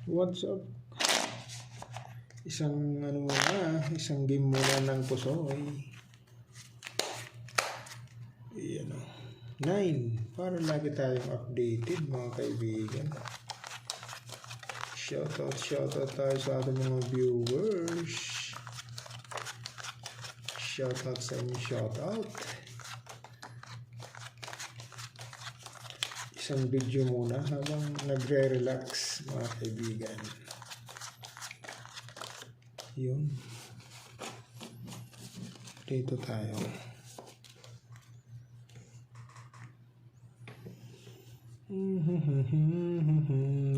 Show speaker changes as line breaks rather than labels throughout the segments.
What's up? Isang isang game muna ng Pusoy. Ayan o. 9. Para lagi tayong updated mga kaibigan. Shoutout tayo sa ating mga viewers. Shoutout sa inyo, shoutout. Isang video muna habang nagre-relax mga kaibigan. Yun. Dito tayo.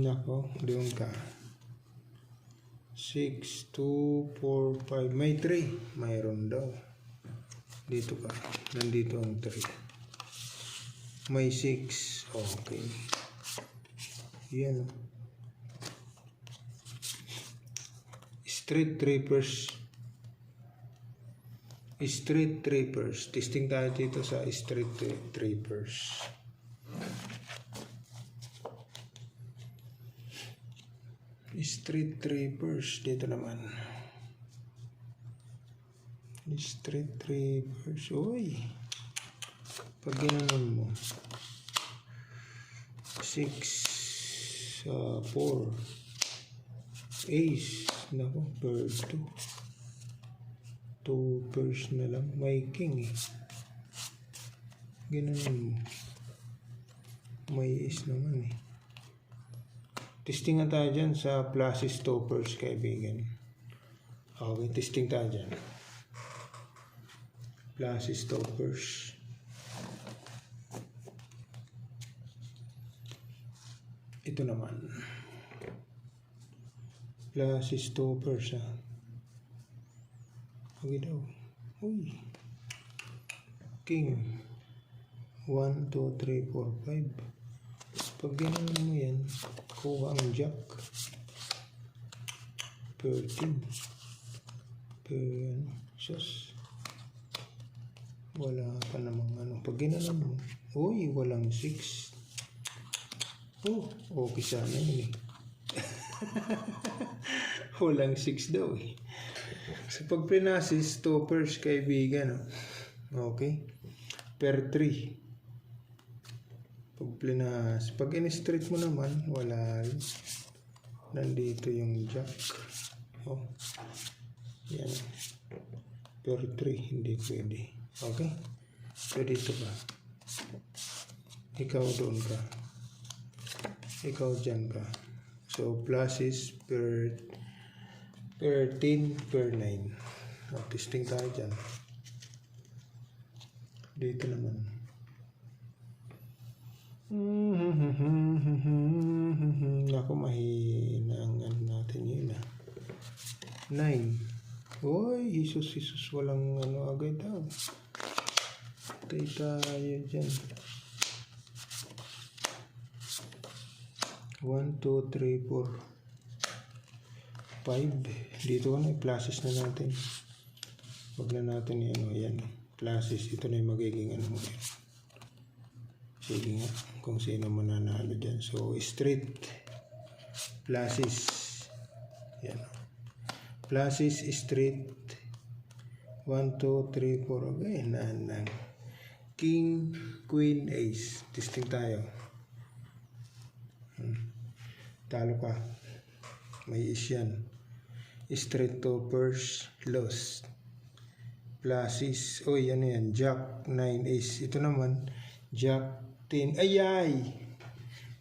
Nako, doon ka. 6, 2, 4, 5. May 3. Mayroon daw. Dito ka. Nandito ang 3. May 6. Okay. Yan. Street trippers. Street trippers. Testing tayo dito sa street trippers. Street trippers. Dito naman. Street trippers. Uy. Pag ginanon mo. 6, 4. Ace. Nako, bird 2 pairs na lang. May king eh. Ginanon mo. May ace naman eh. Testing nga tayo dyan sa plus stoppers kaibigan. Okay, testing tayo dyan. Plus stoppers. Ito naman. Plus stoppers ha. Okay daw. Uy. King. 1, 2, 3, 4, 5. Pag ginanon mo yan, kuha ang jack. 13. Sus. Wala pa namang ano. Pag ginanon mo, uy, walang 6. Oh, okay sana yun eh. Walang 6 daw eh. So pag pinasis, stoppers kaibigan. Okay. Per 3. Pag in-street mo naman, wala. Nandito yung jack. Oh. Yan. Per 3, hindi pwede. Okay? So dito ka. Ikaw doon ka. Ikaw dyan ka. So plus is per 10, per 9. Testing tayo dyan. Dito naman. Ako mahina ang ano natin yun ah. 9. Uy, Jesus, walang ano agad daw. Tayo tayo dyan. 1, 2, 3, 4, 5. Dito na, i-pluses na natin. Huwag na natin yan. Ayan, pluses. Ito na yung magiging ano mo. Sige nga, kung sino mananalo dyan. So, street. Pluses. Ayan. Pluses, street. 1, 2, 3, 4. Okay, nanang. King, queen, ace. Testing tayo. Talo ka. May ace yan. Street toppers, lost. Pluses. Oy, ano yan? Jack, 9, ace. Ito naman, Jack, 10. Ayay!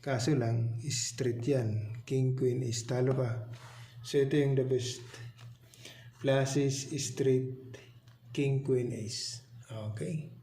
Kaso lang, street yan. King, queen, ace. Talo ka. So, ito yung the best. Pluses, street, king, queen, ace. Okay.